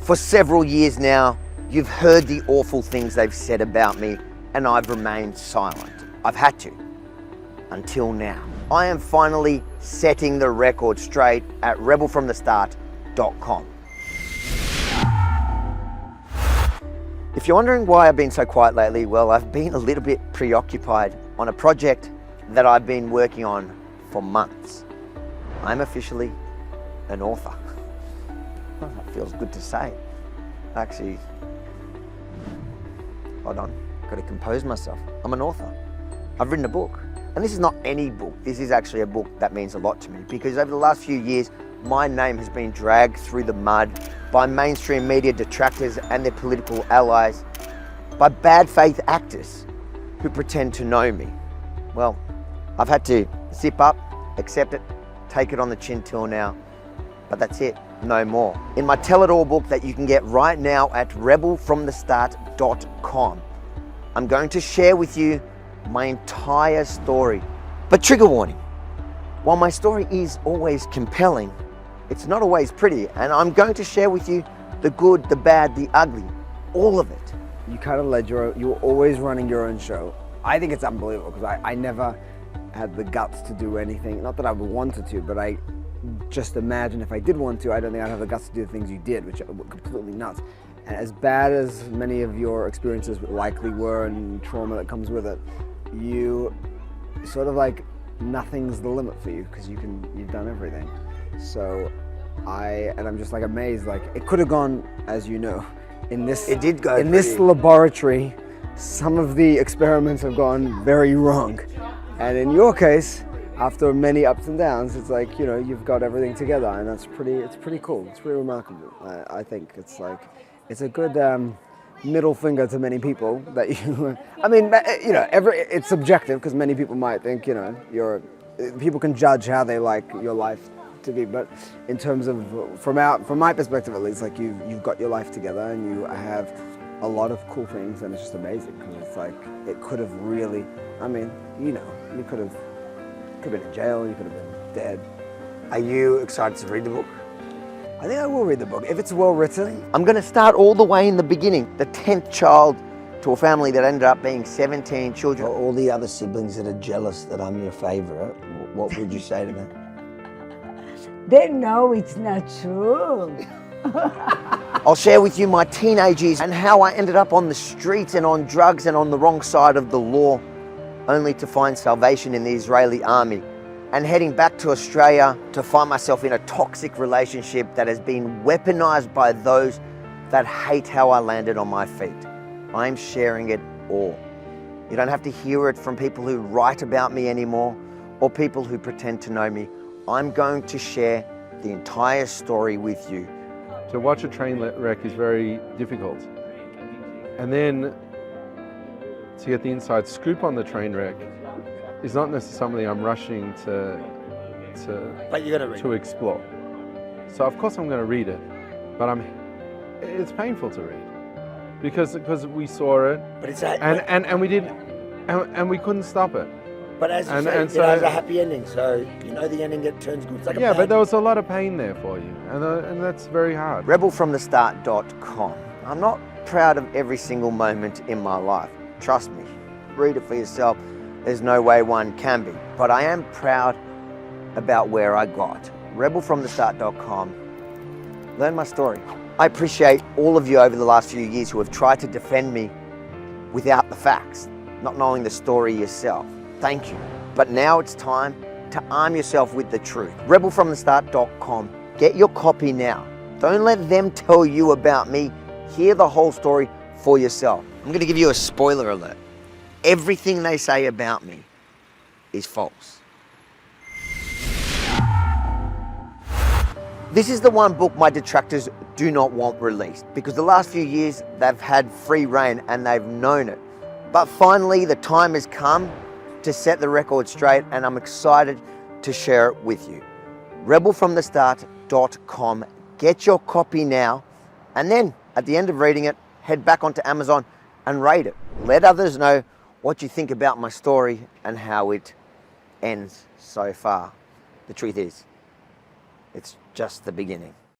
For several years now, you've heard the awful things they've said about me, and I've remained silent. I've had to, until now. I am finally setting the record straight at rebelfromthestart.com. If you're wondering why I've been so quiet lately, well, I've been a little bit preoccupied on a project that I've been working on for months. I'm officially an author. Well, that feels good to say. Actually, hold on, I've got to compose myself. I'm an author. I've written a book. And this is not any book. This is actually a book that means a lot to me, because over the last few years, my name has been dragged through the mud by mainstream media detractors and their political allies, by bad faith actors who pretend to know me. Well, I've had to zip up, accept it, take it on the chin till now, but that's it, no more. In my tell-it-all book that you can get right now at rebelfromthestart.com, I'm going to share with you my entire story. But trigger warning, while my story is always compelling, it's not always pretty, and I'm going to share with you the good, the bad, the ugly, all of it. You kind of led you were always running your own show. I think it's unbelievable, because I never had the guts to do anything. Not that I wanted to, but I just imagine if I did want to, I don't think I'd have the guts to do the things you did, which are completely nuts. And as bad as many of your experiences likely were and trauma that comes with it, you sort of like nothing's the limit for you, because you've done everything. So I'm just like amazed. Like, it could have gone, as you know, in this this laboratory, some of the experiments have gone very wrong. And in your case, after many ups and downs, it's like, you know, you've got everything together, and it's pretty cool. It's pretty remarkable. I think it's like, it's a good middle finger to many people that you, I mean, you know, it's subjective, because many people might think, you know, people can judge how they like your life to be, but in terms of, from my perspective at least, like you've got your life together, and you have a lot of cool things, and it's just amazing, because it's like, it could have really, I mean, you know, you could have been in jail, you could have been dead. Are you excited to read the book? I think I will read the book, if it's well written. I'm going to start all the way in the beginning, the 10th child to a family that ended up being 17 children. All the other siblings that are jealous that I'm your favorite, what would you say to them? They know it's not true. I'll share with you my teenage years and how I ended up on the streets and on drugs and on the wrong side of the law, only to find salvation in the Israeli army, and heading back to Australia to find myself in a toxic relationship that has been weaponized by those that hate how I landed on my feet. I'm sharing it all. You don't have to hear it from people who write about me anymore, or people who pretend to know me. I'm going to share the entire story with you. To watch a train wreck is very difficult. And then to get the inside scoop on the train wreck is not necessarily something I'm rushing to explore. So of course I'm going to read it, but it's painful to read, because we saw it, But it's and we didn't, and we couldn't stop it. But as you say, and it so, has a happy ending, so you know the ending, it turns good. It's like yeah, a but there was a lot of pain there for you, and that's very hard. Rebelfromthestart.com. I'm not proud of every single moment in my life. Trust me, read it for yourself. There's no way one can be. But I am proud about where I got. Rebelfromthestart.com. Learn my story. I appreciate all of you over the last few years who have tried to defend me without the facts, not knowing the story yourself. Thank you. But now it's time to arm yourself with the truth. Rebelfromthestart.com. Get your copy now. Don't let them tell you about me. Hear the whole story for yourself. I'm going to give you a spoiler alert. Everything they say about me is false. This is the one book my detractors do not want released, because the last few years they've had free reign and they've known it. But finally the time has come to set the record straight, and I'm excited to share it with you. Rebelfromthestart.com. Get your copy now, and then at the end of reading it, head back onto Amazon and rate it. Let others know what you think about my story and how it ends so far. The truth is, it's just the beginning.